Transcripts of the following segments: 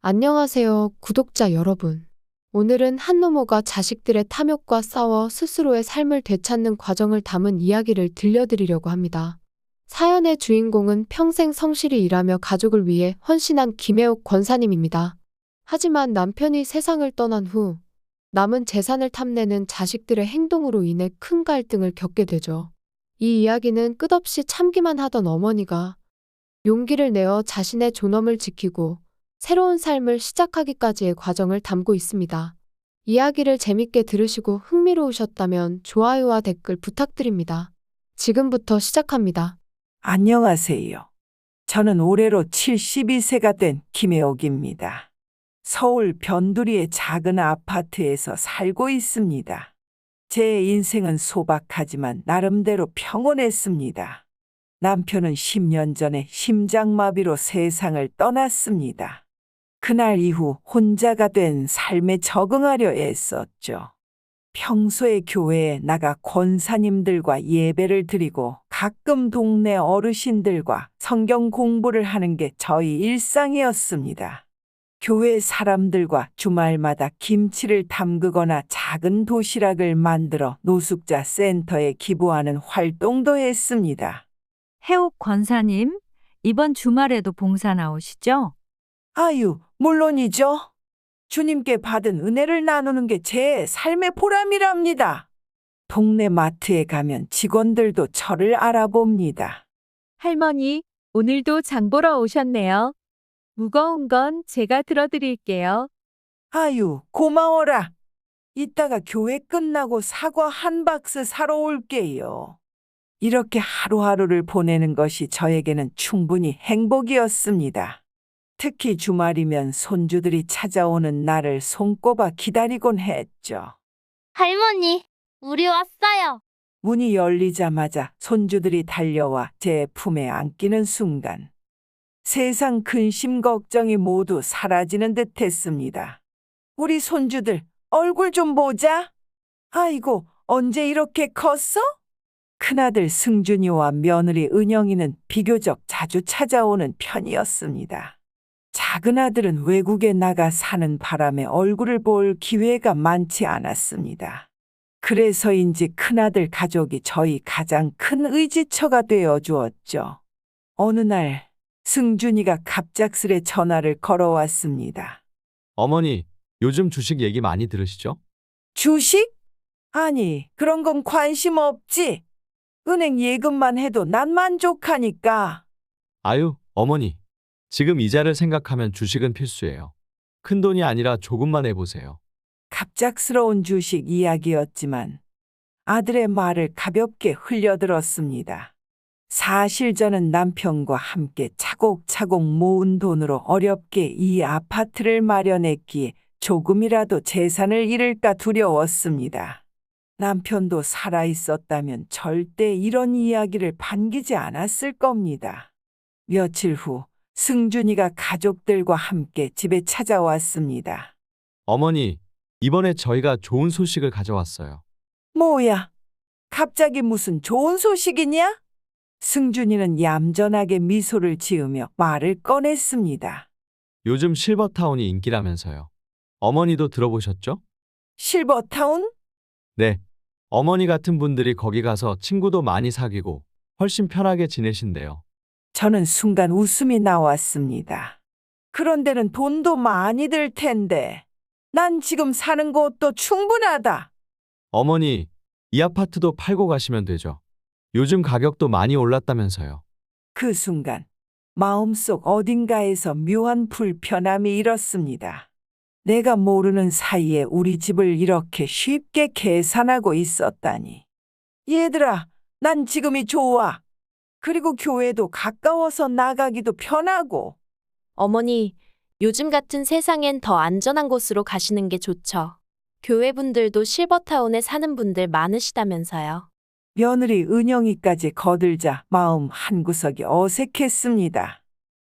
안녕하세요, 구독자 여러분. 오늘은 한노모가 자식들의 탐욕과 싸워 스스로의 삶을 되찾는 과정을 담은 이야기를 들려드리려고 합니다. 사연의 주인공은 평생 성실히 일하며 가족을 위해 헌신한 김혜옥 권사님입니다. 하지만 남편이 세상을 떠난 후 남은 재산을 탐내는 자식들의 행동으로 인해 큰 갈등을 겪게 되죠. 이 이야기는 끝없이 참기만 하던 어머니가 용기를 내어 자신의 존엄을 지키고 새로운 삶을 시작하기까지의 과정을 담고 있습니다. 이야기를 재밌게 들으시고 흥미로우셨다면 좋아요와 댓글 부탁드립니다. 지금부터 시작합니다. 안녕하세요. 저는 올해로 72세가 된 김혜옥입니다. 서울 변두리의 작은 아파트에서 살고 있습니다. 제 인생은 소박하지만 나름대로 평온했습니다. 남편은 10년 전에 심장마비로 세상을 떠났습니다. 그날 이후 혼자가 된 삶에 적응하려 애썼죠. 평소에 교회에 나가 권사님들과 예배를 드리고 가끔 동네 어르신들과 성경 공부를 하는 게 저희 일상이었습니다. 교회 사람들과 주말마다 김치를 담그거나 작은 도시락을 만들어 노숙자 센터에 기부하는 활동도 했습니다. 해옥 권사님, 이번 주말에도 봉사 나오시죠? 아유, 물론이죠. 주님께 받은 은혜를 나누는 게 제 삶의 보람이랍니다. 동네 마트에 가면 직원들도 저를 알아봅니다. 할머니, 오늘도 장 보러 오셨네요. 무거운 건 제가 들어드릴게요. 아유, 고마워라. 이따가 교회 끝나고 사과 한 박스 사러 올게요. 이렇게 하루하루를 보내는 것이 저에게는 충분히 행복이었습니다. 특히 주말이면 손주들이 찾아오는 날을 손꼽아 기다리곤 했죠. 할머니, 우리 왔어요. 문이 열리자마자 손주들이 달려와 제 품에 안기는 순간 세상 근심 걱정이 모두 사라지는 듯 했습니다. 우리 손주들 얼굴 좀 보자. 아이고, 언제 이렇게 컸어? 큰아들 승준이와 며느리 은영이는 비교적 자주 찾아오는 편이었습니다. 작은 아들은 외국에 나가 사는 바람에 얼굴을 볼 기회가 많지 않았습니다. 그래서인지 큰아들 가족이 저희 가장 큰 의지처가 되어 주었죠. 어느 날 승준이가 갑작스레 전화를 걸어왔습니다. 어머니, 요즘 주식 얘기 많이 들으시죠? 주식? 아니, 그런 건 관심 없지. 은행 예금만 해도 난 만족하니까. 아유, 어머니. 지금 이자를 생각하면 주식은 필수예요. 큰 돈이 아니라 조금만 해보세요. 갑작스러운 주식 이야기였지만 아들의 말을 가볍게 흘려들었습니다. 사실 저는 남편과 함께 차곡차곡 모은 돈으로 어렵게 이 아파트를 마련했기에 조금이라도 재산을 잃을까 두려웠습니다. 남편도 살아있었다면 절대 이런 이야기를 반기지 않았을 겁니다. 며칠 후 승준이가 가족들과 함께 집에 찾아왔습니다. 어머니, 이번에 저희가 좋은 소식을 가져왔어요. 뭐야? 갑자기 무슨 좋은 소식이냐? 승준이는 얌전하게 미소를 지으며 말을 꺼냈습니다. 요즘 실버타운이 인기라면서요. 어머니도 들어보셨죠? 실버타운? 네. 어머니 같은 분들이 거기 가서 친구도 많이 사귀고 훨씬 편하게 지내신대요. 저는 순간 웃음이 나왔습니다. 그런 데는 돈도 많이 들 텐데 난 지금 사는 곳도 충분하다. 어머니, 이 아파트도 팔고 가시면 되죠. 요즘 가격도 많이 올랐다면서요. 그 순간 마음속 어딘가에서 묘한 불편함이 일었습니다. 내가 모르는 사이에 우리 집을 이렇게 쉽게 계산하고 있었다니. 얘들아, 난 지금이 좋아. 그리고 교회도 가까워서 나가기도 편하고. 어머니, 요즘 같은 세상엔 더 안전한 곳으로 가시는 게 좋죠. 교회분들도 실버타운에 사는 분들 많으시다면서요. 며느리 은영이까지 거들자 마음 한구석이 어색했습니다.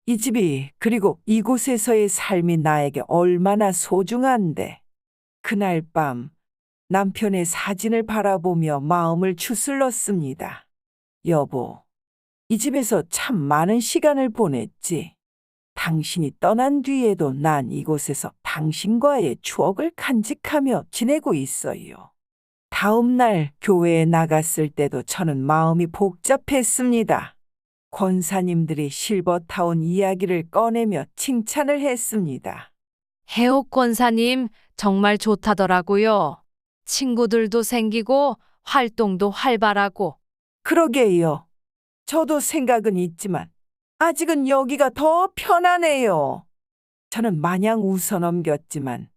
이 집이 그리고 이곳에서의 삶이 나에게 얼마나 소중한데. 그날 밤 남편의 사진을 바라보며 마음을 추슬렀습니다. 여보, 이 집에서 참 많은 시간을 보냈지. 당신이 떠난 뒤에도 난 이곳에서 당신과의 추억을 간직하며 지내고 있어요. 다음 날 교회에 나갔을 때도 저는 마음이 복잡했습니다. 권사님들이 실버타운 이야기를 꺼내며 칭찬을 했습니다. 해옥 권사님 정말 좋다더라고요. 친구들도 생기고 활동도 활발하고. 그러게요. 저도 생각은 있지만 아직은 여기가 더 편하네요. 저는 마냥 웃어넘겼지만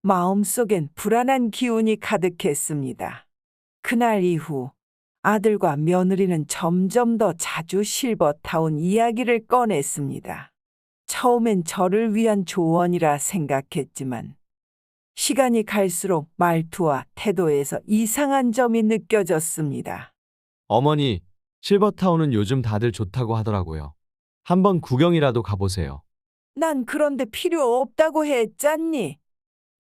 마음속엔 불안한 기운이 가득했습니다. 그날 이후 아들과 며느리는 점점 더 자주 실버타운 이야기를 꺼냈습니다. 처음엔 저를 위한 조언이라 생각했지만 시간이 갈수록 말투와 태도에서 이상한 점이 느껴졌습니다. 어머니, 실버타운은 요즘 다들 좋다고 하더라고요. 한번 구경이라도 가보세요. 난 그런데 필요 없다고 했잖니.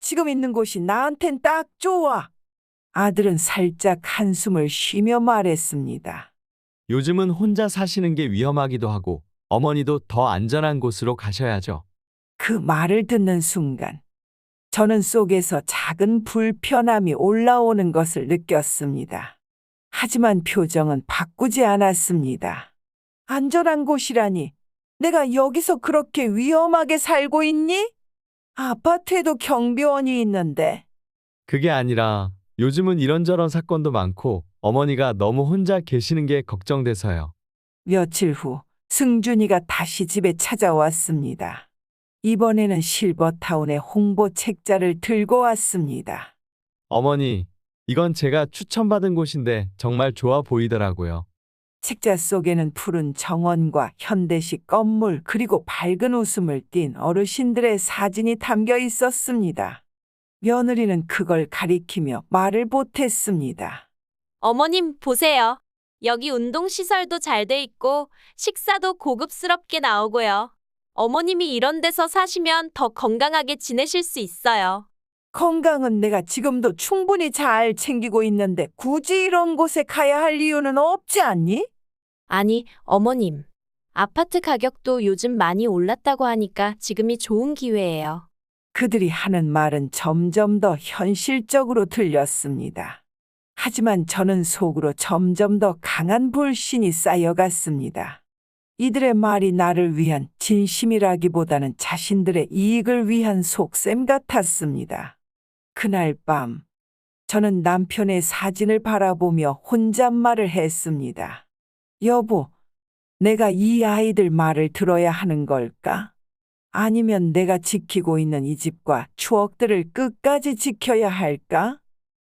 지금 있는 곳이 나한텐 딱 좋아. 아들은 살짝 한숨을 쉬며 말했습니다. 요즘은 혼자 사시는 게 위험하기도 하고 어머니도 더 안전한 곳으로 가셔야죠. 그 말을 듣는 순간 저는 속에서 작은 불편함이 올라오는 것을 느꼈습니다. 하지만 표정은 바꾸지 않았습니다. 안전한 곳이라니, 내가 여기서 그렇게 위험하게 살고 있니? 아파트에도 경비원이 있는데. 그게 아니라 요즘은 이런저런 사건도 많고 어머니가 너무 혼자 계시는 게 걱정돼서요. 며칠 후 승준이가 다시 집에 찾아왔습니다. 이번에는 실버타운의 홍보 책자를 들고 왔습니다. 어머니, 이건 제가 추천받은 곳인데 정말 좋아 보이더라고요. 책자 속에는 푸른 정원과 현대식 건물 그리고 밝은 웃음을 띤 어르신들의 사진이 담겨 있었습니다. 며느리는 그걸 가리키며 말을 보탰습니다. 어머님, 보세요. 여기 운동시설도 잘 돼 있고 식사도 고급스럽게 나오고요. 어머님이 이런 데서 사시면 더 건강하게 지내실 수 있어요. 건강은 내가 지금도 충분히 잘 챙기고 있는데 굳이 이런 곳에 가야 할 이유는 없지 않니? 아니, 어머님. 아파트 가격도 요즘 많이 올랐다고 하니까 지금이 좋은 기회예요. 그들이 하는 말은 점점 더 현실적으로 들렸습니다. 하지만 저는 속으로 점점 더 강한 불신이 쌓여갔습니다. 이들의 말이 나를 위한 진심이라기보다는 자신들의 이익을 위한 속셈 같았습니다. 그날 밤, 저는 남편의 사진을 바라보며 혼잣말을 했습니다. 여보, 내가 이 아이들 말을 들어야 하는 걸까? 아니면 내가 지키고 있는 이 집과 추억들을 끝까지 지켜야 할까?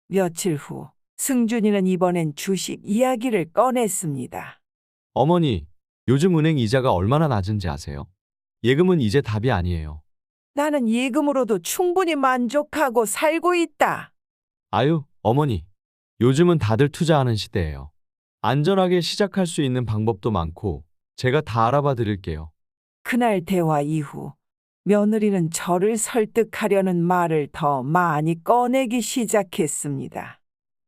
며칠 후, 승준이는 이번엔 주식 이야기를 꺼냈습니다. 어머니, 요즘 은행 이자가 얼마나 낮은지 아세요? 예금은 이제 답이 아니에요. 나는 예금으로도 충분히 만족하고 살고 있다. 아유, 어머니. 요즘은 다들 투자하는 시대예요. 안전하게 시작할 수 있는 방법도 많고 제가 다 알아봐 드릴게요. 그날 대화 이후 며느리는 저를 설득하려는 말을 더 많이 꺼내기 시작했습니다.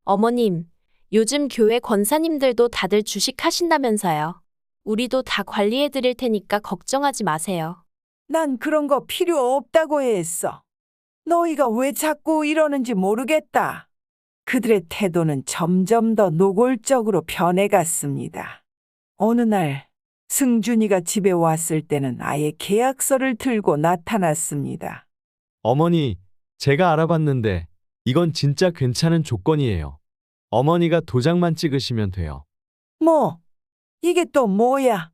어머님, 요즘 교회 권사님들도 다들 주식하신다면서요. 우리도 다 관리해 드릴 테니까 걱정하지 마세요. 난 그런 거 필요 없다고 했어. 너희가 왜 자꾸 이러는지 모르겠다. 그들의 태도는 점점 더 노골적으로 변해갔습니다. 어느 날 승준이가 집에 왔을 때는 아예 계약서를 들고 나타났습니다. 어머니, 제가 알아봤는데 이건 진짜 괜찮은 조건이에요. 어머니가 도장만 찍으시면 돼요. 뭐? 이게 또 뭐야?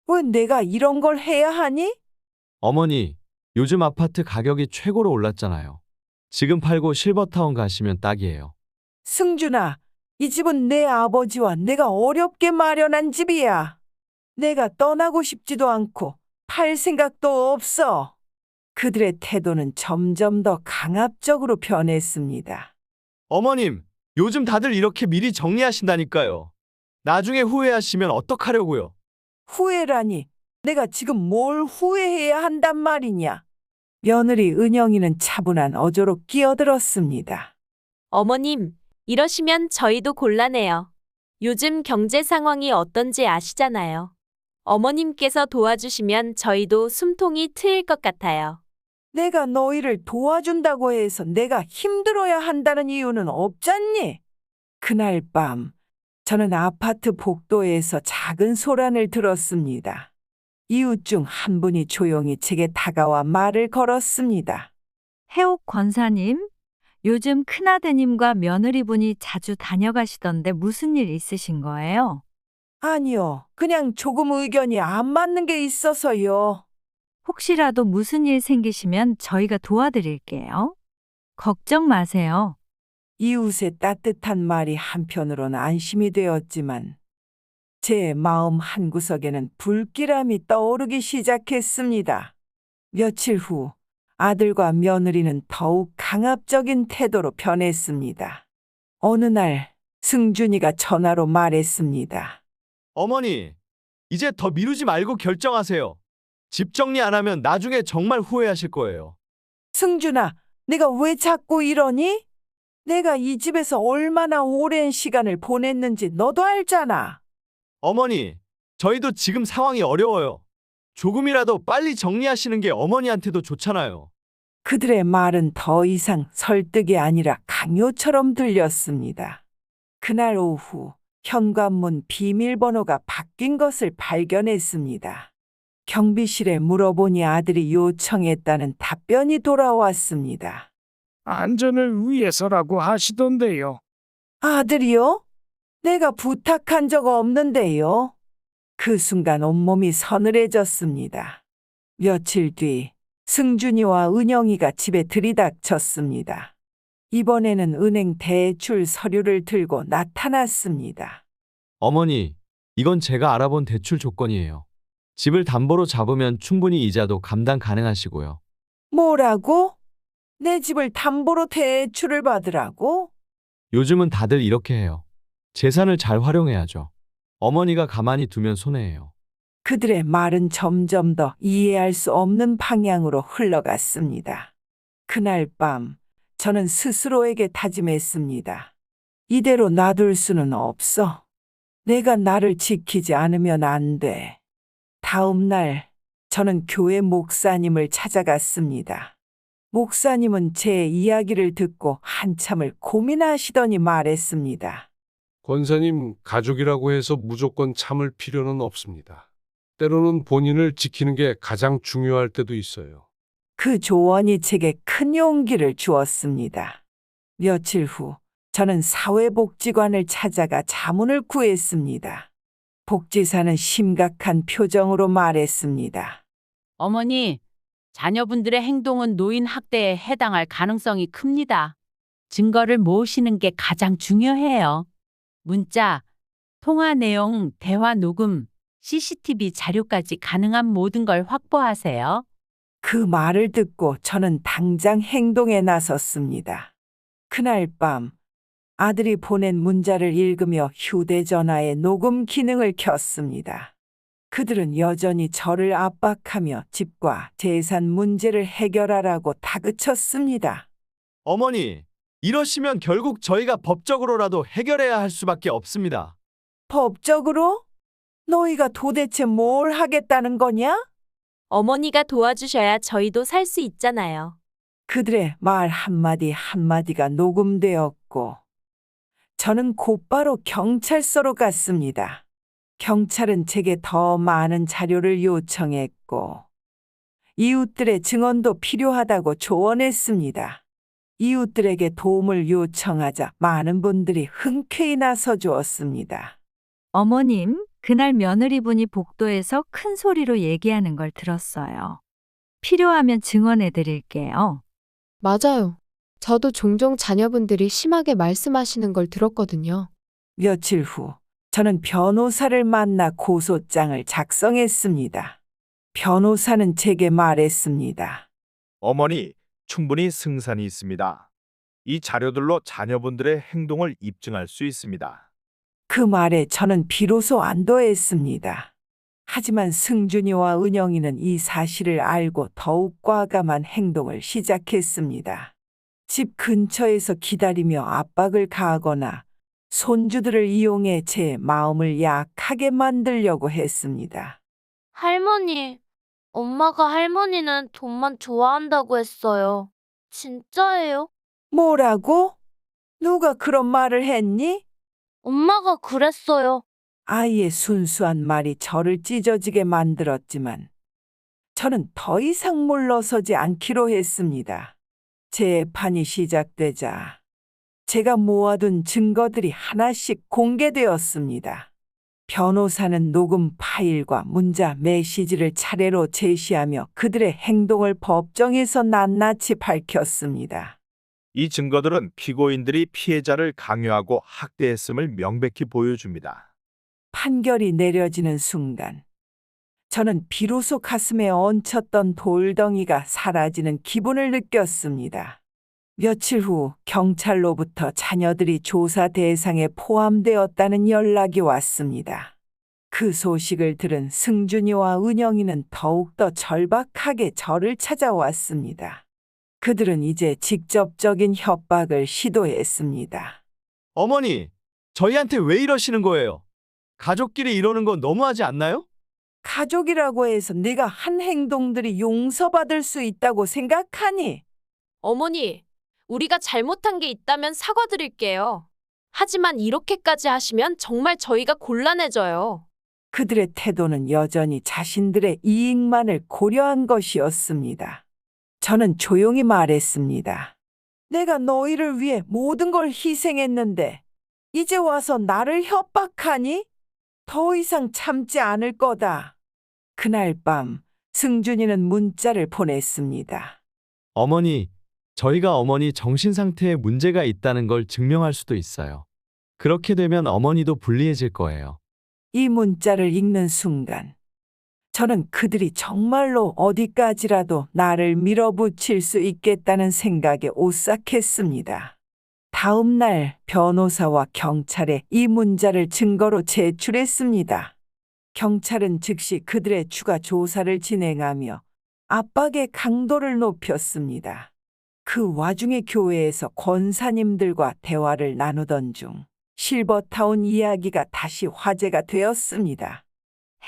왜 내가 이런 걸 해야 하니? 어머니, 요즘 아파트 가격이 최고로 올랐잖아요. 지금 팔고 실버타운 가시면 딱이에요. 승준아, 이 집은 내 아버지와 내가 어렵게 마련한 집이야. 내가 떠나고 싶지도 않고 팔 생각도 없어. 그들의 태도는 점점 더 강압적으로 변했습니다. 어머님, 요즘 다들 이렇게 미리 정리하신다니까요. 나중에 후회하시면 어떡하려고요? 후회라니, 내가 지금 뭘 후회해야 한단 말이냐? 며느리 은영이는 차분한 어조로 끼어들었습니다. 어머님, 이러시면 저희도 곤란해요. 요즘 경제 상황이 어떤지 아시잖아요. 어머님께서 도와주시면 저희도 숨통이 트일 것 같아요. 내가 너희를 도와준다고 해서 내가 힘들어야 한다는 이유는 없잖니? 그날 밤, 저는 아파트 복도에서 작은 소란을 들었습니다. 이웃 중 한 분이 조용히 제게 다가와 말을 걸었습니다. 해옥 권사님, 요즘 큰아드님과 며느리분이 자주 다녀가시던데 무슨 일 있으신 거예요? 아니요, 그냥 조금 의견이 안 맞는 게 있어서요. 혹시라도 무슨 일 생기시면 저희가 도와드릴게요. 걱정 마세요. 이웃의 따뜻한 말이 한편으론 안심이 되었지만 제 마음 한구석에는 불길함이 떠오르기 시작했습니다. 며칠 후 아들과 며느리는 더욱 강압적인 태도로 변했습니다. 어느 날 승준이가 전화로 말했습니다. 어머니, 이제 더 미루지 말고 결정하세요. 집 정리 안 하면 나중에 정말 후회하실 거예요. 승준아, 내가 왜 자꾸 이러니? 내가 이 집에서 얼마나 오랜 시간을 보냈는지 너도 알잖아. 어머니, 저희도 지금 상황이 어려워요. 조금이라도 빨리 정리하시는 게 어머니한테도 좋잖아요. 그들의 말은 더 이상 설득이 아니라 강요처럼 들렸습니다. 그날 오후 현관문 비밀번호가 바뀐 것을 발견했습니다. 경비실에 물어보니 아들이 요청했다는 답변이 돌아왔습니다. 안전을 위해서라고 하시던데요. 아들이요? 내가 부탁한 적 없는데요. 그 순간 온몸이 서늘해졌습니다. 며칠 뒤 승준이와 은영이가 집에 들이닥쳤습니다. 이번에는 은행 대출 서류를 들고 나타났습니다. 어머니, 이건 제가 알아본 대출 조건이에요. 집을 담보로 잡으면 충분히 이자도 감당 가능하시고요. 뭐라고? 내 집을 담보로 대출을 받으라고? 요즘은 다들 이렇게 해요. 재산을 잘 활용해야죠. 어머니가 가만히 두면 손해예요. 그들의 말은 점점 더 이해할 수 없는 방향으로 흘러갔습니다. 그날 밤 저는 스스로에게 다짐했습니다. 이대로 놔둘 수는 없어. 내가 나를 지키지 않으면 안 돼. 다음 날 저는 교회 목사님을 찾아갔습니다. 목사님은 제 이야기를 듣고 한참을 고민하시더니 말했습니다. 권사님, 가족이라고 해서 무조건 참을 필요는 없습니다. 때로는 본인을 지키는 게 가장 중요할 때도 있어요. 그 조언이 제게 큰 용기를 주었습니다. 며칠 후 저는 사회복지관을 찾아가 자문을 구했습니다. 복지사는 심각한 표정으로 말했습니다. 어머니, 자녀분들의 행동은 노인 학대에 해당할 가능성이 큽니다. 증거를 모으시는 게 가장 중요해요. 문자, 통화 내용, 대화 녹음, CCTV 자료까지 가능한 모든 걸 확보하세요. 그 말을 듣고 저는 당장 행동에 나섰습니다. 그날 밤 아들이 보낸 문자를 읽으며 휴대전화의 녹음 기능을 켰습니다. 그들은 여전히 저를 압박하며 집과 재산 문제를 해결하라고 다그쳤습니다. 어머니, 이러시면 결국 저희가 법적으로라도 해결해야 할 수밖에 없습니다. 법적으로? 너희가 도대체 뭘 하겠다는 거냐? 어머니가 도와주셔야 저희도 살 수 있잖아요. 그들의 말 한마디 한마디가 녹음되었고 저는 곧바로 경찰서로 갔습니다. 경찰은 제게 더 많은 자료를 요청했고 이웃들의 증언도 필요하다고 조언했습니다. 이웃들에게 도움을 요청하자 많은 분들이 흔쾌히 나서 주었습니다. 어머님, 그날 며느리분이 복도에서 큰 소리로 얘기하는 걸 들었어요. 필요하면 증언해 드릴게요. 맞아요. 저도 종종 자녀분들이 심하게 말씀하시는 걸 들었거든요. 며칠 후 저는 변호사를 만나 고소장을 작성했습니다. 변호사는 제게 말했습니다. 어머니, 충분히 승산이 있습니다. 이 자료들로 자녀분들의 행동을 입증할 수 있습니다. 그 말에 저는 비로소 안도했습니다. 하지만 승준이와 은영이는 이 사실을 알고 더욱 과감한 행동을 시작했습니다. 집 근처에서 기다리며 압박을 가하거나 손주들을 이용해 제 마음을 약하게 만들려고 했습니다. 할머니, 엄마가 할머니는 돈만 좋아한다고 했어요. 진짜예요? 뭐라고? 누가 그런 말을 했니? 엄마가 그랬어요. 아이의 순수한 말이 저를 찢어지게 만들었지만 저는 더 이상 물러서지 않기로 했습니다. 재판이 시작되자 제가 모아둔 증거들이 하나씩 공개되었습니다. 변호사는 녹음 파일과 문자 메시지를 차례로 제시하며 그들의 행동을 법정에서 낱낱이 밝혔습니다. 이 증거들은 피고인들이 피해자를 강요하고 학대했음을 명백히 보여줍니다. 판결이 내려지는 순간 저는 비로소 가슴에 얹혔던 돌덩이가 사라지는 기분을 느꼈습니다. 며칠 후 경찰로부터 자녀들이 조사 대상에 포함되었다는 연락이 왔습니다. 그 소식을 들은 승준이와 은영이는 더욱더 절박하게 저를 찾아왔습니다. 그들은 이제 직접적인 협박을 시도했습니다. 어머니, 저희한테 왜 이러시는 거예요? 가족끼리 이러는 건 너무하지 않나요? 가족이라고 해서 내가 한 행동들이 용서받을 수 있다고 생각하니? 어머니, 우리가 잘못한 게 있다면 사과드릴게요. 하지만 이렇게까지 하시면 정말 저희가 곤란해져요. 그들의 태도는 여전히 자신들의 이익만을 고려한 것이었습니다. 저는 조용히 말했습니다. 내가 너희를 위해 모든 걸 희생했는데 이제 와서 나를 협박하니? 더 이상 참지 않을 거다. 그날 밤 승준이는 문자를 보냈습니다. 어머니, 저희가 어머니 정신 상태에 문제가 있다는 걸 증명할 수도 있어요. 그렇게 되면 어머니도 불리해질 거예요. 이 문자를 읽는 순간 저는 그들이 정말로 어디까지라도 나를 밀어붙일 수 있겠다는 생각에 오싹했습니다. 다음 날 변호사와 경찰에 이 문자를 증거로 제출했습니다. 경찰은 즉시 그들의 추가 조사를 진행하며 압박의 강도를 높였습니다. 그 와중에 교회에서 권사님들과 대화를 나누던 중 실버타운 이야기가 다시 화제가 되었습니다.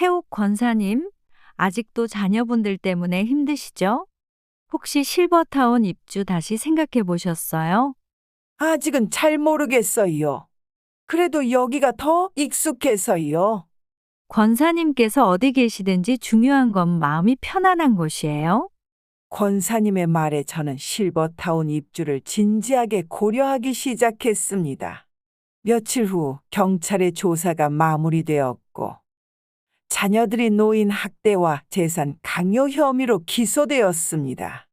해옥 권사님, 아직도 자녀분들 때문에 힘드시죠? 혹시 실버타운 입주 다시 생각해 보셨어요? 아직은 잘 모르겠어요. 그래도 여기가 더 익숙해서요. 권사님께서 어디 계시든지 중요한 건 마음이 편안한 곳이에요. 권사님의 말에 저는 실버타운 입주를 진지하게 고려하기 시작했습니다. 며칠 후 경찰의 조사가 마무리되었고 자녀들이 노인 학대와 재산 강요 혐의로 기소되었습니다.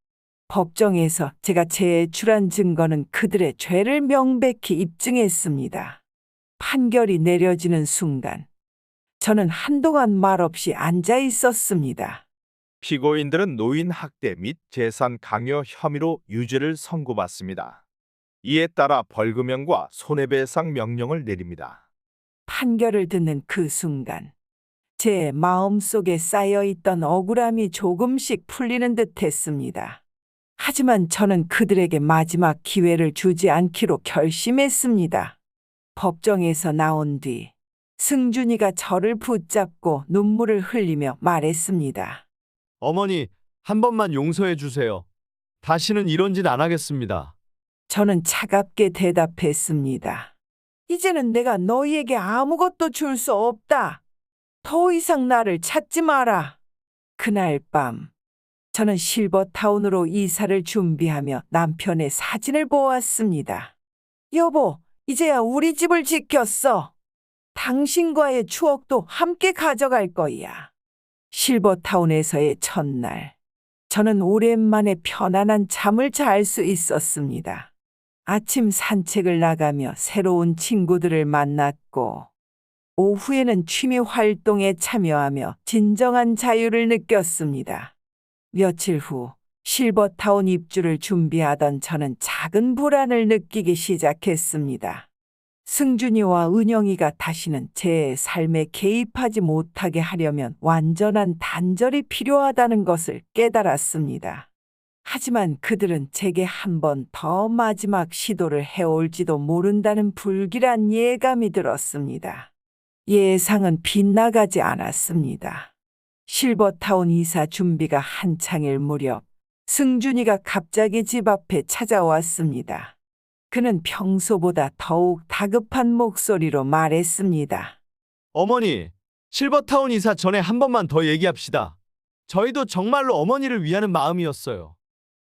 법정에서 제가 제출한 증거는 그들의 죄를 명백히 입증했습니다. 판결이 내려지는 순간 저는 한동안 말없이 앉아 있었습니다. 피고인들은 노인 학대 및 재산 강요 혐의로 유죄를 선고받습니다. 이에 따라 벌금형과 손해배상 명령을 내립니다. 판결을 듣는 그 순간 제 마음속에 쌓여있던 억울함이 조금씩 풀리는 듯 했습니다. 하지만 저는 그들에게 마지막 기회를 주지 않기로 결심했습니다. 법정에서 나온 뒤 승준이가 저를 붙잡고 눈물을 흘리며 말했습니다. 어머니, 한 번만 용서해 주세요. 다시는 이런 짓 안 하겠습니다. 저는 차갑게 대답했습니다. 이제는 내가 너희에게 아무것도 줄 수 없다. 더 이상 나를 찾지 마라. 그날 밤 저는 실버타운으로 이사를 준비하며 남편의 사진을 보았습니다. 여보, 이제야 우리 집을 지켰어. 당신과의 추억도 함께 가져갈 거야. 실버타운에서의 첫날, 저는 오랜만에 편안한 잠을 잘 수 있었습니다. 아침 산책을 나가며 새로운 친구들을 만났고, 오후에는 취미 활동에 참여하며 진정한 자유를 느꼈습니다. 며칠 후 실버타운 입주를 준비하던 저는 작은 불안을 느끼기 시작했습니다. 승준이와 은영이가 다시는 제 삶에 개입하지 못하게 하려면 완전한 단절이 필요하다는 것을 깨달았습니다. 하지만 그들은 제게 한 번 더 마지막 시도를 해올지도 모른다는 불길한 예감이 들었습니다. 예상은 빗나가지 않았습니다. 실버타운 이사 준비가 한창일 무렵 승준이가 갑자기 집 앞에 찾아왔습니다. 그는 평소보다 더욱 다급한 목소리로 말했습니다. 어머니, 실버타운 이사 전에 한 번만 더 얘기합시다. 저희도 정말로 어머니를 위하는 마음이었어요.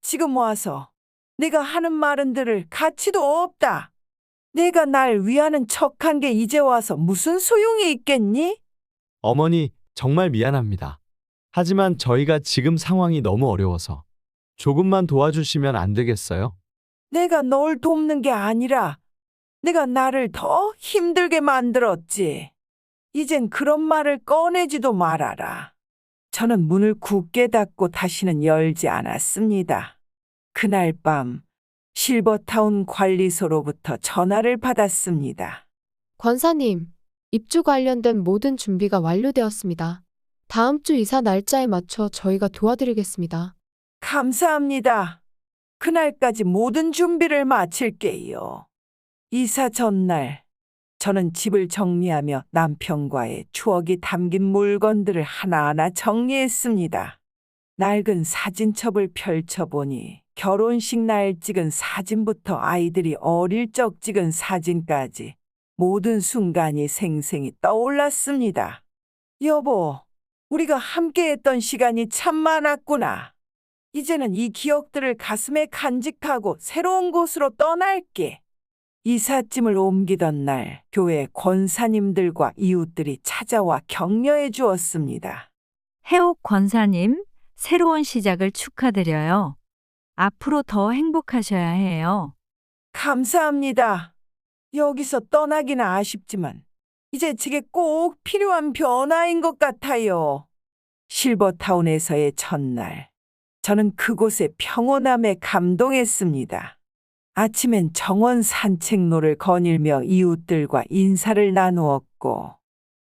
지금 와서 내가 하는 말은 들을 가치도 없다. 내가 날 위하는 척한 게 이제 와서 무슨 소용이 있겠니? 어머니, 정말 미안합니다. 하지만 저희가 지금 상황이 너무 어려워서 조금만 도와주시면 안 되겠어요? 내가 널 돕는 게 아니라 내가 나를 더 힘들게 만들었지. 이젠 그런 말을 꺼내지도 말아라. 저는 문을 굳게 닫고 다시는 열지 않았습니다. 그날 밤 실버타운 관리소로부터 전화를 받았습니다. 권사님, 입주 관련된 모든 준비가 완료되었습니다. 다음 주 이사 날짜에 맞춰 저희가 도와드리겠습니다. 감사합니다. 그날까지 모든 준비를 마칠게요. 이사 전날 저는 집을 정리하며 남편과의 추억이 담긴 물건들을 하나하나 정리했습니다. 낡은 사진첩을 펼쳐보니 결혼식 날 찍은 사진부터 아이들이 어릴 적 찍은 사진까지 모든 순간이 생생히 떠올랐습니다. 여보, 우리가 함께했던 시간이 참 많았구나. 이제는 이 기억들을 가슴에 간직하고 새로운 곳으로 떠날게. 이삿짐을 옮기던 날 교회 권사님들과 이웃들이 찾아와 격려해 주었습니다. 해옥 권사님, 새로운 시작을 축하드려요. 앞으로 더 행복하셔야 해요. 감사합니다. 여기서 떠나기는 아쉽지만 이제 제게 꼭 필요한 변화인 것 같아요. 실버타운에서의 첫날, 저는 그곳의 평온함에 감동했습니다. 아침엔 정원 산책로를 거닐며 이웃들과 인사를 나누었고,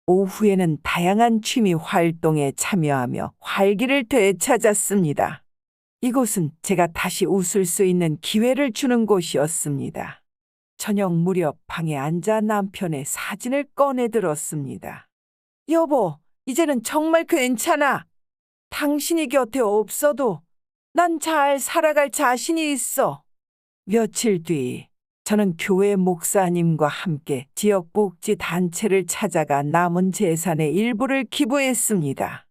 오후에는 다양한 취미 활동에 참여하며 활기를 되찾았습니다. 이곳은 제가 다시 웃을 수 있는 기회를 주는 곳이었습니다. 저녁 무렵 방에 앉아 남편의 사진을 꺼내 들었습니다. 여보, 이제는 정말 괜찮아. 당신이 곁에 없어도 난 잘 살아갈 자신이 있어. 며칠 뒤 저는 교회 목사님과 함께 지역복지 단체를 찾아가 남은 재산의 일부를 기부했습니다.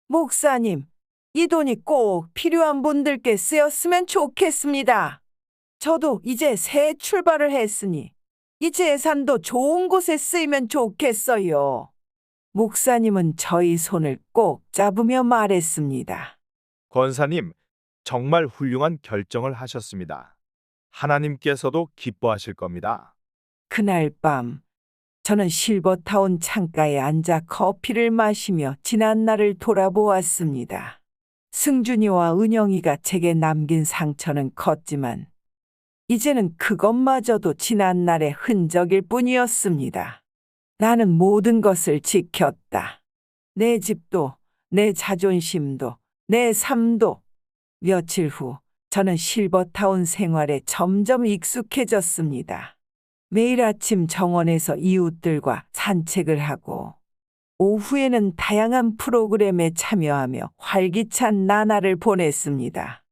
목사님, 이 돈이 꼭 필요한 분들께 쓰였으면 좋겠습니다. 저도 이제 새 출발을 했으니 이 재산도 좋은 곳에 쓰이면 좋겠어요. 목사님은 저희 손을 꼭 잡으며 말했습니다. 권사님, 정말 훌륭한 결정을 하셨습니다. 하나님께서도 기뻐하실 겁니다. 그날 밤 저는 실버타운 창가에 앉아 커피를 마시며 지난 날을 돌아보았습니다. 승준이와 은영이가 제게 남긴 상처는 컸지만 이제는 그것마저도 지난 날의 흔적일 뿐이었습니다. 나는 모든 것을 지켰다. 내 집도, 내 자존심도, 내 삶도. 며칠 후 저는 실버타운 생활에 점점 익숙해졌습니다. 매일 아침 정원에서 이웃들과 산책을 하고 오후에는 다양한 프로그램에 참여하며 활기찬 나날을 보냈습니다.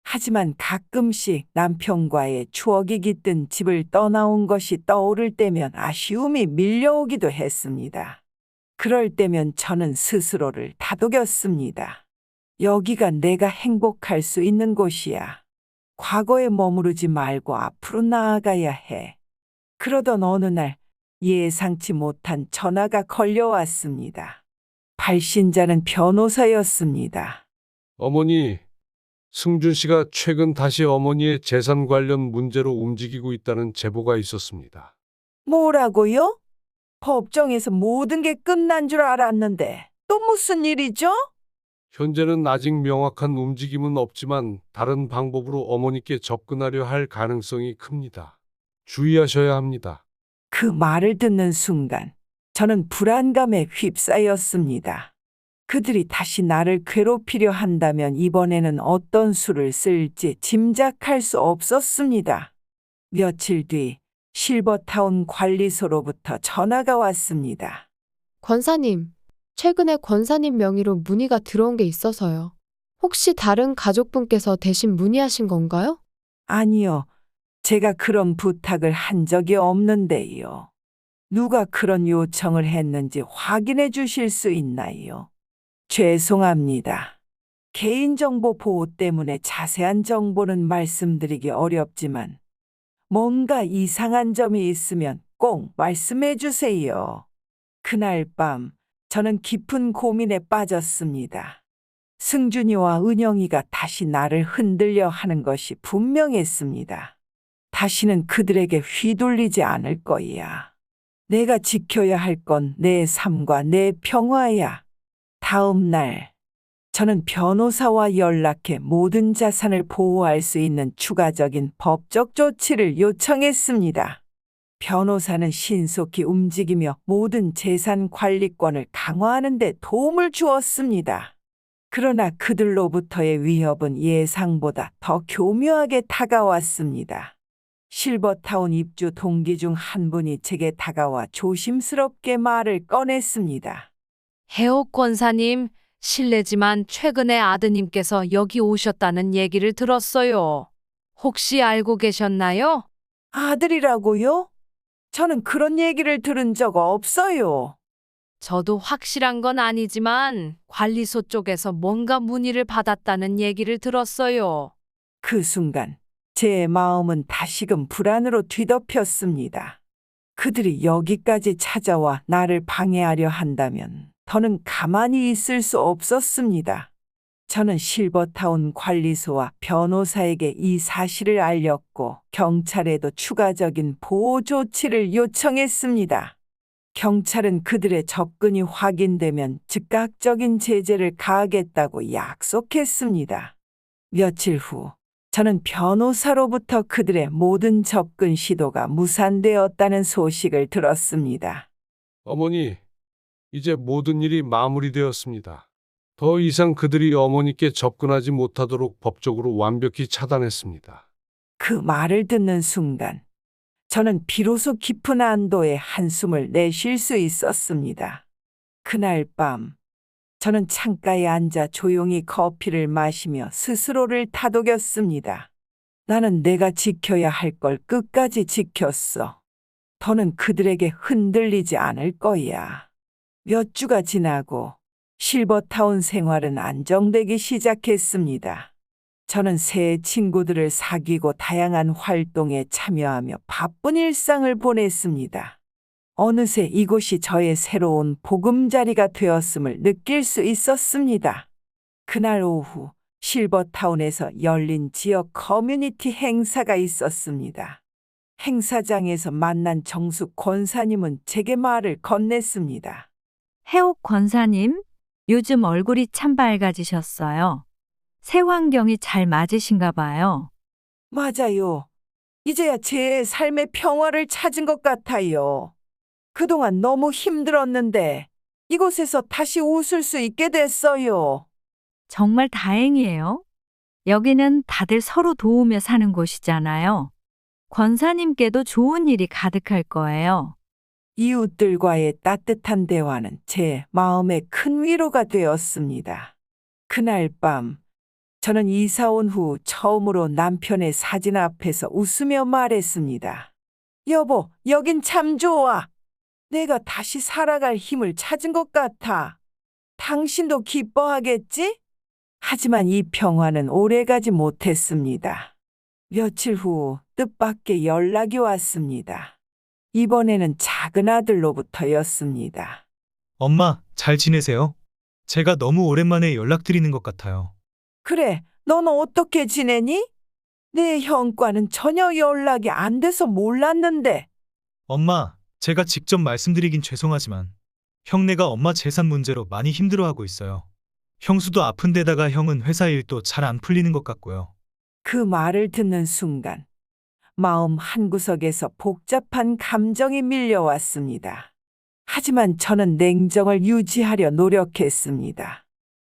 하지만 가끔씩 남편과의 추억이 깃든 집을 떠나온 것이 떠오를 때면 아쉬움이 밀려오기도 했습니다. 그럴 때면 저는 스스로를 다독였습니다. 여기가 내가 행복할 수 있는 곳이야. 과거에 머무르지 말고 앞으로 나아가야 해. 그러던 어느 날 예상치 못한 전화가 걸려왔습니다. 발신자는 변호사였습니다. 어머니, 승준 씨가 최근 다시 어머니의 재산 관련 문제로 움직이고 있다는 제보가 있었습니다. 뭐라고요? 법정에서 모든 게 끝난 줄 알았는데 또 무슨 일이죠? 현재는 아직 명확한 움직임은 없지만 다른 방법으로 어머니께 접근하려 할 가능성이 큽니다. 주의하셔야 합니다. 그 말을 듣는 순간 저는 불안감에 휩싸였습니다. 그들이 다시 나를 괴롭히려 한다면 이번에는 어떤 수를 쓸지 짐작할 수 없었습니다. 며칠 뒤 실버타운 관리소로부터 전화가 왔습니다. 권사님, 최근에 권사님 명의로 문의가 들어온 게 있어서요. 혹시 다른 가족분께서 대신 문의하신 건가요? 아니요. 제가 그런 부탁을 한 적이 없는데요. 누가 그런 요청을 했는지 확인해 주실 수 있나요? 죄송합니다. 개인정보 보호 때문에 자세한 정보는 말씀드리기 어렵지만 뭔가 이상한 점이 있으면 꼭 말씀해 주세요. 그날 밤 저는 깊은 고민에 빠졌습니다. 승준이와 은영이가 다시 나를 흔들려 하는 것이 분명했습니다. 다시는 그들에게 휘둘리지 않을 거야. 내가 지켜야 할 건 내 삶과 내 평화야. 다음 날, 저는 변호사와 연락해 모든 자산을 보호할 수 있는 추가적인 법적 조치를 요청했습니다. 변호사는 신속히 움직이며 모든 재산 관리권을 강화하는 데 도움을 주었습니다. 그러나 그들로부터의 위협은 예상보다 더 교묘하게 다가왔습니다. 실버타운 입주 동기 중 한 분이 제게 다가와 조심스럽게 말을 꺼냈습니다. 해옥 권사님, 실례지만 최근에 아드님께서 여기 오셨다는 얘기를 들었어요. 혹시 알고 계셨나요? 아들이라고요? 저는 그런 얘기를 들은 적 없어요. 저도 확실한 건 아니지만 관리소 쪽에서 뭔가 문의를 받았다는 얘기를 들었어요. 그 순간 제 마음은 다시금 불안으로 뒤덮였습니다. 그들이 여기까지 찾아와 나를 방해하려 한다면 더는 가만히 있을 수 없었습니다. 저는 실버타운 관리소와 변호사에게 이 사실을 알렸고 경찰에도 추가적인 보호 조치를 요청했습니다. 경찰은 그들의 접근이 확인되면 즉각적인 제재를 가하겠다고 약속했습니다. 며칠 후 저는 변호사로부터 그들의 모든 접근 시도가 무산되었다는 소식을 들었습니다. 어머니, 이제 모든 일이 마무리되었습니다. 더 이상 그들이 어머니께 접근하지 못하도록 법적으로 완벽히 차단했습니다. 그 말을 듣는 순간 저는 비로소 깊은 안도의 한숨을 내쉴 수 있었습니다. 그날 밤 저는 창가에 앉아 조용히 커피를 마시며 스스로를 다독였습니다. 나는 내가 지켜야 할 걸 끝까지 지켰어. 더는 그들에게 흔들리지 않을 거야. 몇 주가 지나고 실버타운 생활은 안정되기 시작했습니다. 저는 새 친구들을 사귀고 다양한 활동에 참여하며 바쁜 일상을 보냈습니다. 어느새 이곳이 저의 새로운 보금자리가 되었음을 느낄 수 있었습니다. 그날 오후 실버타운에서 열린 지역 커뮤니티 행사가 있었습니다. 행사장에서 만난 정숙 권사님은 제게 말을 건넸습니다. 해옥 권사님, 요즘 얼굴이 참 밝아지셨어요. 새 환경이 잘 맞으신가 봐요. 맞아요. 이제야 제 삶의 평화를 찾은 것 같아요. 그동안 너무 힘들었는데 이곳에서 다시 웃을 수 있게 됐어요. 정말 다행이에요. 여기는 다들 서로 도우며 사는 곳이잖아요. 권사님께도 좋은 일이 가득할 거예요. 이웃들과의 따뜻한 대화는 제 마음에 큰 위로가 되었습니다. 그날 밤 저는 이사 온 후 처음으로 남편의 사진 앞에서 웃으며 말했습니다. 여보, 여긴 참 좋아. 내가 다시 살아갈 힘을 찾은 것 같아. 당신도 기뻐하겠지? 하지만 이 평화는 오래가지 못했습니다. 며칠 후 뜻밖의 연락이 왔습니다. 이번에는 작은 아들로부터였습니다. 엄마, 잘 지내세요? 제가 너무 오랜만에 연락드리는 것 같아요. 그래, 넌 어떻게 지내니? 내 형과는 전혀 연락이 안 돼서 몰랐는데. 엄마, 제가 직접 말씀드리긴 죄송하지만 형네가 엄마 재산 문제로 많이 힘들어하고 있어요. 형수도 아픈 데다가 형은 회사 일도 잘 안 풀리는 것 같고요. 그 말을 듣는 순간 마음 한구석에서 복잡한 감정이 밀려왔습니다. 하지만 저는 냉정을 유지하려 노력했습니다.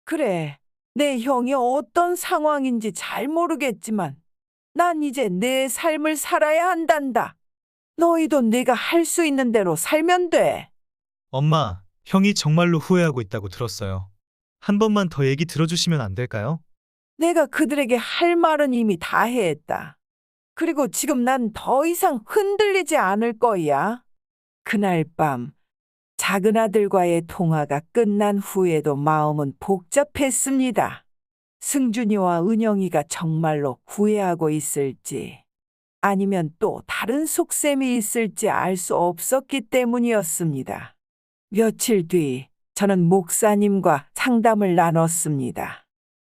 그래, 내 형이 어떤 상황인지 잘 모르겠지만 난 이제 내 삶을 살아야 한단다. 너희도 내가 할 수 있는 대로 살면 돼. 엄마, 형이 정말로 후회하고 있다고 들었어요. 한 번만 더 얘기 들어주시면 안 될까요? 내가 그들에게 할 말은 이미 다 했다. 그리고 지금 난 더 이상 흔들리지 않을 거야. 그날 밤 작은 아들과의 통화가 끝난 후에도 마음은 복잡했습니다. 승준이와 은영이가 정말로 후회하고 있을지 아니면 또 다른 속셈이 있을지 알 수 없었기 때문이었습니다. 며칠 뒤 저는 목사님과 상담을 나눴습니다.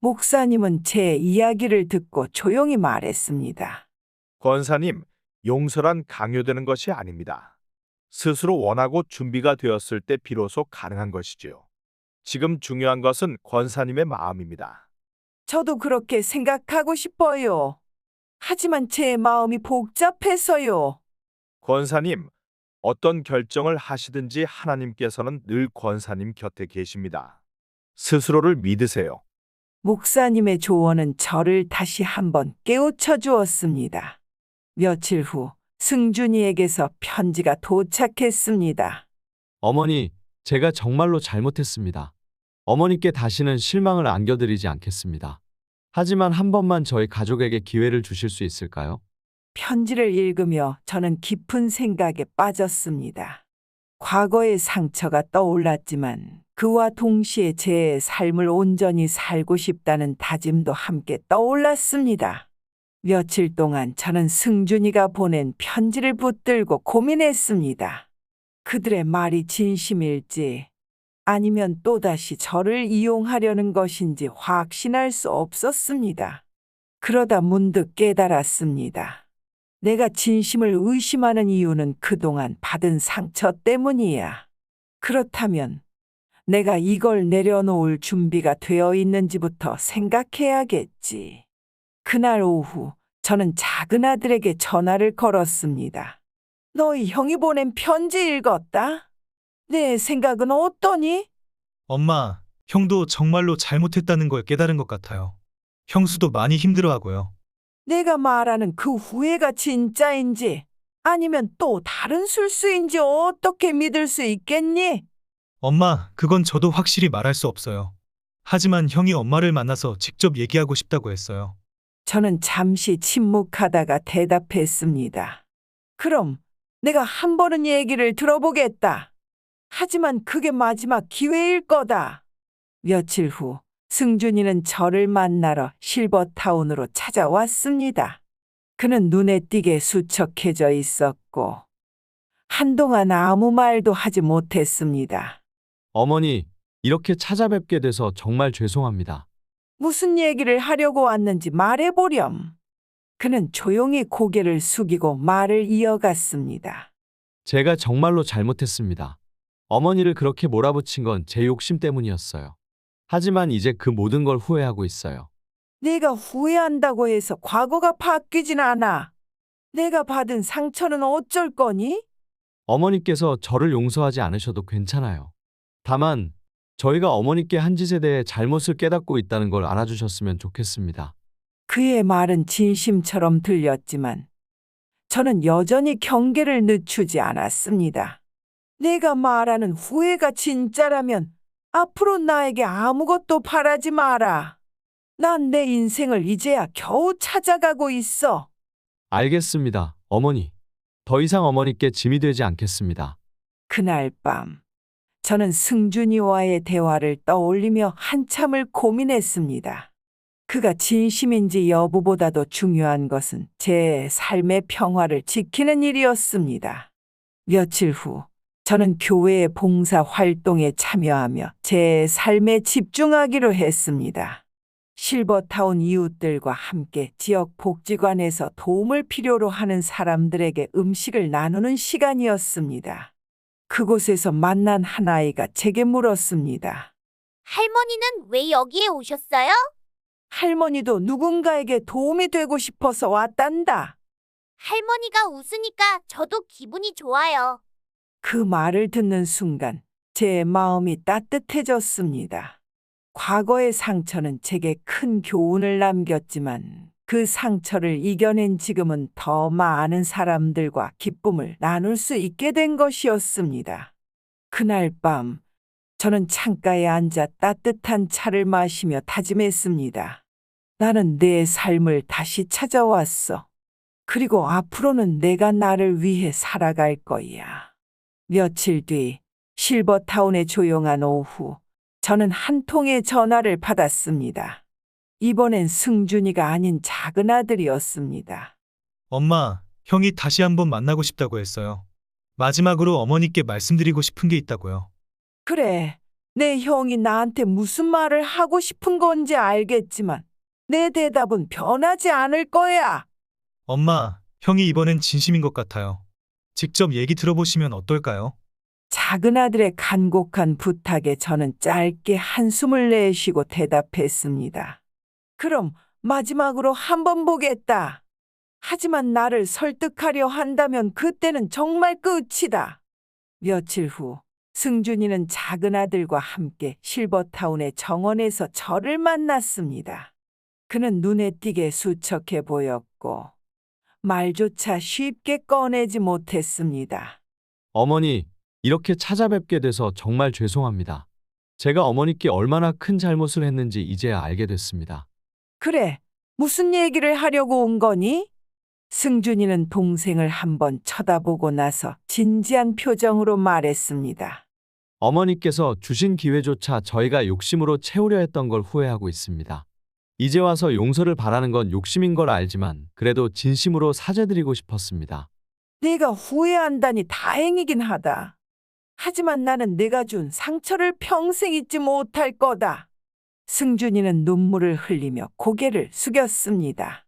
목사님은 제 이야기를 듣고 조용히 말했습니다. 권사님, 용서란 강요되는 것이 아닙니다. 스스로 원하고 준비가 되었을 때 비로소 가능한 것이지요. 지금 중요한 것은 권사님의 마음입니다. 저도 그렇게 생각하고 싶어요. 하지만 제 마음이 복잡해서요. 권사님, 어떤 결정을 하시든지 하나님께서는 늘 권사님 곁에 계십니다. 스스로를 믿으세요. 목사님의 조언은 저를 다시 한번 깨우쳐 주었습니다. 며칠 후 승준이에게서 편지가 도착했습니다. 어머니, 제가 정말로 잘못했습니다. 어머니께 다시는 실망을 안겨드리지 않겠습니다. 하지만 한 번만 저희 가족에게 기회를 주실 수 있을까요? 편지를 읽으며 저는 깊은 생각에 빠졌습니다. 과거의 상처가 떠올랐지만 그와 동시에 제 삶을 온전히 살고 싶다는 다짐도 함께 떠올랐습니다. 며칠 동안 저는 승준이가 보낸 편지를 붙들고 고민했습니다. 그들의 말이 진심일지 아니면 또다시 저를 이용하려는 것인지 확신할 수 없었습니다. 그러다 문득 깨달았습니다. 내가 진심을 의심하는 이유는 그동안 받은 상처 때문이야. 그렇다면 내가 이걸 내려놓을 준비가 되어 있는지부터 생각해야겠지. 그날 오후 저는 작은 아들에게 전화를 걸었습니다. 너희 형이 보낸 편지 읽었다? 내 생각은 어떠니? 엄마, 형도 정말로 잘못했다는 걸 깨달은 것 같아요. 형수도 많이 힘들어하고요. 내가 말하는 그 후회가 진짜인지 아니면 또 다른 술수인지 어떻게 믿을 수 있겠니? 엄마, 그건 저도 확실히 말할 수 없어요. 하지만 형이 엄마를 만나서 직접 얘기하고 싶다고 했어요. 저는 잠시 침묵하다가 대답했습니다. 그럼 내가 한 번은 얘기를 들어보겠다. 하지만 그게 마지막 기회일 거다. 며칠 후 승준이는 저를 만나러 실버타운으로 찾아왔습니다. 그는 눈에 띄게 수척해져 있었고 한동안 아무 말도 하지 못했습니다. 어머니, 이렇게 찾아뵙게 돼서 정말 죄송합니다. 무슨 얘기를 하려고 왔는지 말해보렴. 그는 조용히 고개를 숙이고 말을 이어갔습니다. 제가 정말로 잘못했습니다. 어머니를 그렇게 몰아붙인 건 제 욕심 때문이었어요. 하지만 이제 그 모든 걸 후회하고 있어요. 네가 후회한다고 해서 과거가 바뀌진 않아. 내가 받은 상처는 어쩔 거니? 어머니께서 저를 용서하지 않으셔도 괜찮아요. 다만 저희가 어머니께 한 짓에 대해 잘못을 깨닫고 있다는 걸 알아주셨으면 좋겠습니다. 그의 말은 진심처럼 들렸지만 저는 여전히 경계를 늦추지 않았습니다. 내가 말하는 후회가 진짜라면 앞으로 나에게 아무것도 바라지 마라. 난 내 인생을 이제야 겨우 찾아가고 있어. 알겠습니다, 어머니. 더 이상 어머니께 짐이 되지 않겠습니다. 그날 밤 저는 승준이와의 대화를 떠올리며 한참을 고민했습니다. 그가 진심인지 여부보다도 중요한 것은 제 삶의 평화를 지키는 일이었습니다. 며칠 후 저는 교회의 봉사 활동에 참여하며 제 삶에 집중하기로 했습니다. 실버타운 이웃들과 함께 지역 복지관에서 도움을 필요로 하는 사람들에게 음식을 나누는 시간이었습니다. 그곳에서 만난 한 아이가 제게 물었습니다. 할머니는 왜 여기에 오셨어요? 할머니도 누군가에게 도움이 되고 싶어서 왔단다. 할머니가 웃으니까 저도 기분이 좋아요. 그 말을 듣는 순간 제 마음이 따뜻해졌습니다. 과거의 상처는 제게 큰 교훈을 남겼지만 그 상처를 이겨낸 지금은 더 많은 사람들과 기쁨을 나눌 수 있게 된 것이었습니다. 그날 밤 저는 창가에 앉아 따뜻한 차를 마시며 다짐했습니다. 나는 내 삶을 다시 찾아왔어. 그리고 앞으로는 내가 나를 위해 살아갈 거야. 며칠 뒤 실버타운의 조용한 오후, 저는 한 통의 전화를 받았습니다. 이번엔 승준이가 아닌 작은 아들이었습니다. 엄마, 형이 다시 한번 만나고 싶다고 했어요. 마지막으로 어머니께 말씀드리고 싶은 게 있다고요. 그래, 내 형이 나한테 무슨 말을 하고 싶은 건지 알겠지만 내 대답은 변하지 않을 거야. 엄마, 형이 이번엔 진심인 것 같아요. 직접 얘기 들어보시면 어떨까요? 작은 아들의 간곡한 부탁에 저는 짧게 한숨을 내쉬고 대답했습니다. 그럼 마지막으로 한번 보겠다. 하지만 나를 설득하려 한다면 그때는 정말 끝이다. 며칠 후 승준이는 작은 아들과 함께 실버타운의 정원에서 저를 만났습니다. 그는 눈에 띄게 수척해 보였고 말조차 쉽게 꺼내지 못했습니다. 어머니, 이렇게 찾아뵙게 돼서 정말 죄송합니다. 제가 어머니께 얼마나 큰 잘못을 했는지 이제야 알게 됐습니다. 그래, 무슨 얘기를 하려고 온 거니? 승준이는 동생을 한번 쳐다보고 나서 진지한 표정으로 말했습니다. 어머니께서 주신 기회조차 저희가 욕심으로 채우려 했던 걸 후회하고 있습니다. 이제 와서 용서를 바라는 건 욕심인 걸 알지만 그래도 진심으로 사죄드리고 싶었습니다. 내가 후회한다니 다행이긴 하다. 하지만 나는 내가 준 상처를 평생 잊지 못할 거다. 승준이는 눈물을 흘리며 고개를 숙였습니다.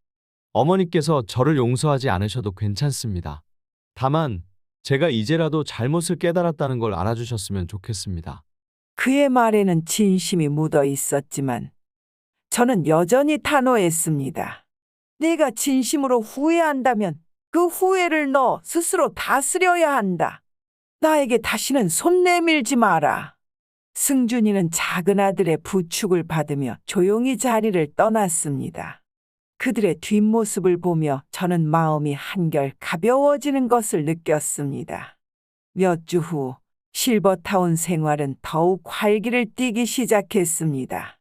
어머니께서 저를 용서하지 않으셔도 괜찮습니다. 다만 제가 이제라도 잘못을 깨달았다는 걸 알아주셨으면 좋겠습니다. 그의 말에는 진심이 묻어 있었지만 저는 여전히 단호했습니다. 내가 진심으로 후회한다면 그 후회를 너 스스로 다스려야 한다. 나에게 다시는 손 내밀지 마라. 승준이는 작은 아들의 부축을 받으며 조용히 자리를 떠났습니다. 그들의 뒷모습을 보며 저는 마음이 한결 가벼워지는 것을 느꼈습니다. 몇 주 후 실버타운 생활은 더욱 활기를 띠기 시작했습니다.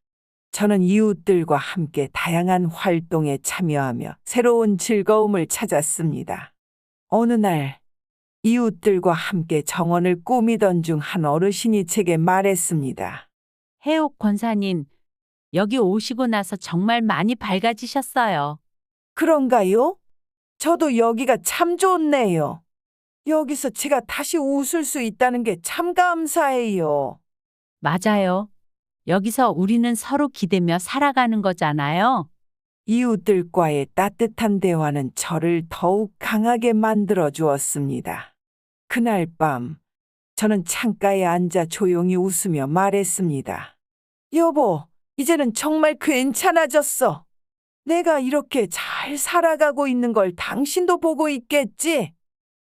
저는 이웃들과 함께 다양한 활동에 참여하며 새로운 즐거움을 찾았습니다. 어느 날 이웃들과 함께 정원을 꾸미던 중 한 어르신이 제게 말했습니다. 해옥 권사님, 여기 오시고 나서 정말 많이 밝아지셨어요. 그런가요? 저도 여기가 참 좋네요. 여기서 제가 다시 웃을 수 있다는 게 참 감사해요. 맞아요. 여기서 우리는 서로 기대며 살아가는 거잖아요. 이웃들과의 따뜻한 대화는 저를 더욱 강하게 만들어 주었습니다. 그날 밤, 저는 창가에 앉아 조용히 웃으며 말했습니다. 여보, 이제는 정말 괜찮아졌어. 내가 이렇게 잘 살아가고 있는 걸 당신도 보고 있겠지?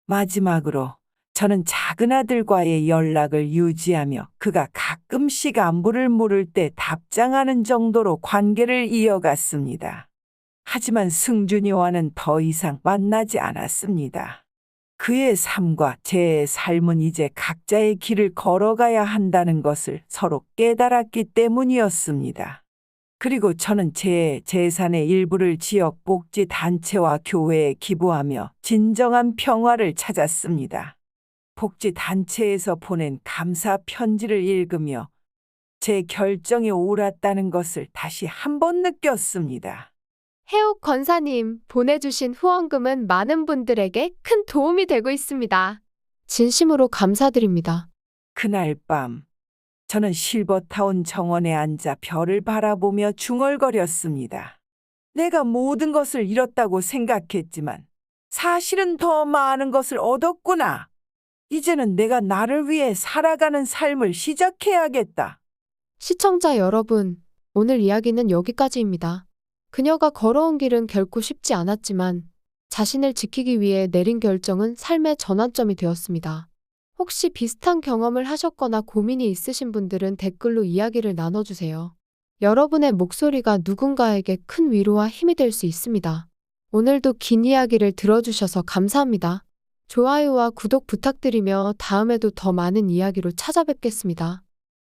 마지막으로 저는 작은 아들과의 연락을 유지하며 그가 가끔씩 안부를 물을 때 답장하는 정도로 관계를 이어갔습니다. 하지만 승준이와는 더 이상 만나지 않았습니다. 그의 삶과 제 삶은 이제 각자의 길을 걸어가야 한다는 것을 서로 깨달았기 때문이었습니다. 그리고 저는 제 재산의 일부를 지역 복지 단체와 교회에 기부하며 진정한 평화를 찾았습니다. 복지 단체에서 보낸 감사 편지를 읽으며 제 결정이 옳았다는 것을 다시 한번 느꼈습니다. 해옥 권사님, 보내주신 후원금은 많은 분들에게 큰 도움이 되고 있습니다. 진심으로 감사드립니다. 그날 밤, 저는 실버타운 정원에 앉아 별을 바라보며 중얼거렸습니다. 내가 모든 것을 잃었다고 생각했지만 사실은 더 많은 것을 얻었구나. 이제는 내가 나를 위해 살아가는 삶을 시작해야겠다. 시청자 여러분, 오늘 이야기는 여기까지입니다. 그녀가 걸어온 길은 결코 쉽지 않았지만 자신을 지키기 위해 내린 결정은 삶의 전환점이 되었습니다. 혹시 비슷한 경험을 하셨거나 고민이 있으신 분들은 댓글로 이야기를 나눠주세요. 여러분의 목소리가 누군가에게 큰 위로와 힘이 될 수 있습니다. 오늘도 긴 이야기를 들어주셔서 감사합니다. 좋아요와 구독 부탁드리며 다음에도 더 많은 이야기로 찾아뵙겠습니다.